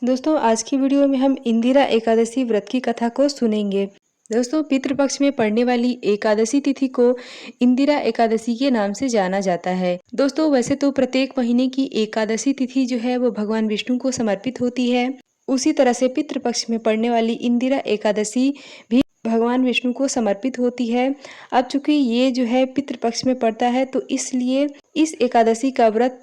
दोस्तों आज की वीडियो में हम इंदिरा एकादशी व्रत की कथा को सुनेंगे। दोस्तों पितृपक्ष में पड़ने वाली एकादशी तिथि को इंदिरा एकादशी के नाम से जाना जाता है। दोस्तों वैसे तो प्रत्येक महीने की एकादशी तिथि जो है वो भगवान विष्णु को समर्पित होती है। उसी तरह से पितृपक्ष में पड़ने वाली इंदिरा एकादशी भी भगवान विष्णु को समर्पित होती है। अब चूंकि ये जो है पितृपक्ष में पड़ता है तो इसलिए इस एकादशी का व्रत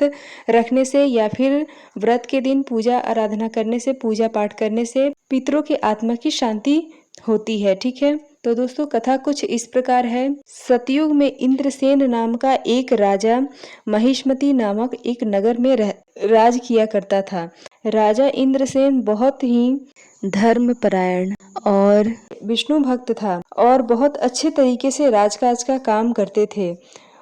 रखने से या फिर व्रत के दिन पूजा आराधना करने से, पूजा पाठ करने से पितरों के आत्मा की शांति होती है। ठीक है, तो दोस्तों कथा कुछ इस प्रकार है। सतयुग में इंद्रसेन नाम का एक राजा महिष्मती नामक एक नगर में राज किया करता था। राजा इंद्रसेन बहुत ही धर्मपरायण और विष्णु भक्त था और बहुत अच्छे तरीके से राजकाज का काम करते थे।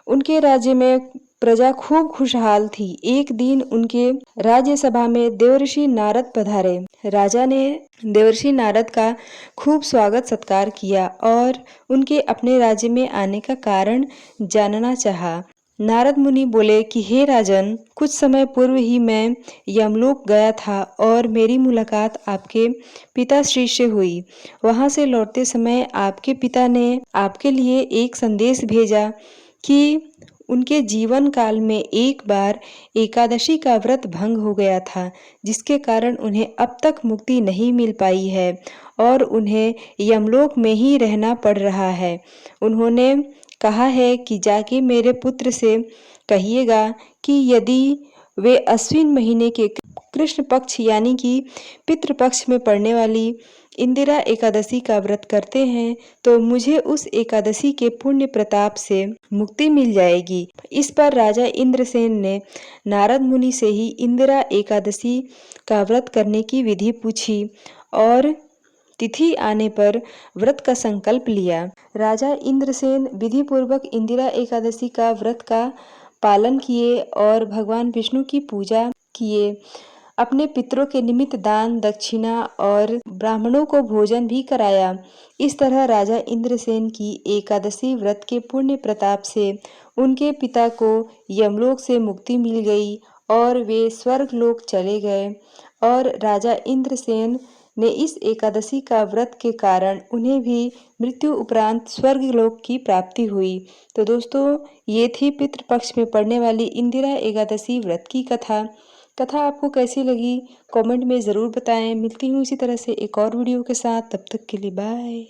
उनके राज्य में प्रजा खूब खुशहाल थी। एक दिन उनके राज्यसभा में देवर्षि नारद पधारे। राजा ने देवर्षि नारद का खूब स्वागत सत्कार किया और उनके अपने राज्य में आने का कारण जानना चाहा। नारद मुनि बोले कि हे राजन, कुछ समय पूर्व ही मैं यमलोक गया था और मेरी मुलाकात आपके पिता श्री से हुई। वहां से लौटते समय आपके पिता ने आपके लिए एक संदेश भेजा कि उनके जीवन काल में एक बार एकादशी का व्रत भंग हो गया था, जिसके कारण उन्हें अब तक मुक्ति नहीं मिल पाई है और उन्हें यमलोक में ही रहना पड़ रहा है। उन्होंने कहा है कि जाके मेरे पुत्र से कहिएगा कि यदि वे अश्विन महीने के कृष्ण पक्ष यानी कि पितृपक्ष में पड़ने वाली इंदिरा एकादशी का व्रत करते हैं तो मुझे उस एकादशी के पुण्य प्रताप से मुक्ति मिल जाएगी। इस पर राजा इंद्रसेन ने नारद मुनि से ही इंदिरा एकादशी का व्रत करने की विधि पूछी और तिथि आने पर व्रत का संकल्प लिया। राजा इंद्रसेन विधि पूर्वक इंदिरा एकादशी का व्रत का पालन किए और भगवान विष्णु की पूजा किए। अपने पितरों के निमित्त दान दक्षिणा और ब्राह्मणों को भोजन भी कराया। इस तरह राजा इंद्रसेन की एकादशी व्रत के पुण्य प्रताप से उनके पिता को यमलोक से मुक्ति मिल गई और वे स्वर्ग लोक चले गए और राजा इंद्रसेन ने इस एकादशी का व्रत के कारण उन्हें भी मृत्यु उपरांत स्वर्ग लोक की प्राप्ति हुई। तो दोस्तों ये थी पितृपक्ष में पड़ने वाली इंदिरा एकादशी व्रत की कथा। कथा आपको कैसी लगी कमेंट में ज़रूर बताएं। मिलती हूँ इसी तरह से एक और वीडियो के साथ, तब तक के लिए बाय।